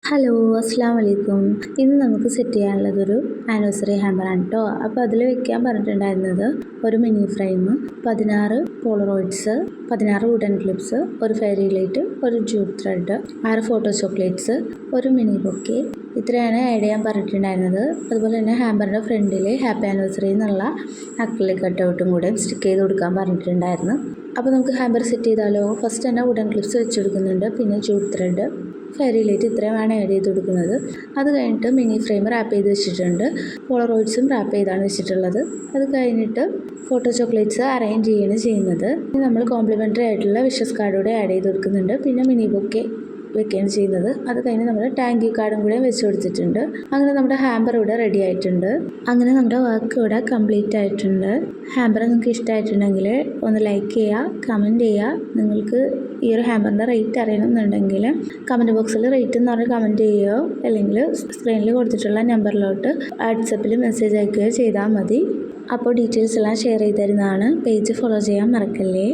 Hello, അസ്സാം വലൈക്കും. ഇന്ന് നമുക്ക് സെറ്റ് ചെയ്യാനുള്ളതൊരു ആനിവേഴ്സറി ഹാമ്പറാണ് കേട്ടോ. അപ്പോൾ അതിൽ വെക്കാൻ പറഞ്ഞിട്ടുണ്ടായിരുന്നത് ഒരു mini frame, 16 polaroids, 16 wooden clips, ഒരു ഫെയറി ലൈറ്റ്, ഒരു ജൂട്ട് ത്രെഡ്, 6 ഫോട്ടോ ചോക്ലേറ്റ്സ്, ഒരു മിനി ബൊക്കെ, ഇത്രയാണ് ആഡ് ചെയ്യാൻ പറഞ്ഞിട്ടുണ്ടായിരുന്നത്. അതുപോലെ തന്നെ ഹാമ്പറിൻ്റെ ഫ്രണ്ടിൽ ഹാപ്പി ആനിവേഴ്സറി എന്നുള്ള അക്രിലിക് കട്ടൗട്ടും കൂടെ സ്റ്റിക്ക് ചെയ്ത് കൊടുക്കാൻ പറഞ്ഞിട്ടുണ്ടായിരുന്നു. അപ്പോൾ നമുക്ക് ഹാമ്പർ സെറ്റ് ചെയ്താലോ. ഫസ്റ്റ് തന്നെ വുഡൻ ക്ലിപ്സ് വെച്ച് കൊടുക്കുന്നുണ്ട്, പിന്നെ ജൂട്ട് ത്രെഡ്, ഫെയറി ലൈറ്റ്, ഇത്രയുമാണ് ആഡ് ചെയ്ത് കൊടുക്കുന്നത്. അത് കഴിഞ്ഞിട്ട് മിനി ഫ്രെയിം റാപ്പ് ചെയ്ത് വെച്ചിട്ടുണ്ട്, പോളറോയിഡ്സും റാപ്പ് ചെയ്താണ് വെച്ചിട്ടുള്ളത്. അത് കഴിഞ്ഞിട്ട് ഫോട്ടോ ചോക്ലേറ്റ്സ് അറേഞ്ച് ചെയ്യുന്നത്. നമ്മൾ കോംപ്ലിമെൻ്ററി ആയിട്ടുള്ള വിഷസ് കാർഡോടെ ആഡ് ചെയ്ത് കൊടുക്കുന്നുണ്ട്, പിന്നെ മിനി ബൊക്കെ വെക്കുകയാണ് ചെയ്യുന്നത്. അത് കഴിഞ്ഞ് നമ്മൾ താങ്ക് യു കാർഡും കൂടെ വെച്ച് കൊടുത്തിട്ടുണ്ട്. അങ്ങനെ നമ്മുടെ ഹാമ്പർ ഇവിടെ റെഡി ആയിട്ടുണ്ട്. അങ്ങനെ നമ്മുടെ വർക്ക് ഇവിടെ കംപ്ലീറ്റ് ആയിട്ടുണ്ട്. ഹാമ്പർ നിങ്ങൾക്ക് ഇഷ്ടമായിട്ടുണ്ടെങ്കിൽ ഒന്ന് ലൈക്ക് ചെയ്യുക, കമൻറ്റ് ചെയ്യുക. നിങ്ങൾക്ക് ഈ ഒരു ഹാമ്പറിൻ്റെ റേറ്റ് അറിയണമെന്നുണ്ടെങ്കിൽ കമൻറ്റ് ബോക്സിൽ റേറ്റ് എന്ന് പറഞ്ഞ് കമൻറ്റ് ചെയ്യുകയോ അല്ലെങ്കിൽ സ്ക്രീനിൽ കൊടുത്തിട്ടുള്ള നമ്പറിലോട്ട് വാട്സപ്പിൽ മെസ്സേജ് അയക്കുകയോ ചെയ്താൽ മതി. അപ്പോൾ ഡീറ്റെയിൽസ് എല്ലാം ഷെയർ ചെയ്ത് തരുന്നതാണ്. പേജ് ഫോളോ ചെയ്യാൻ മറക്കല്ലേ.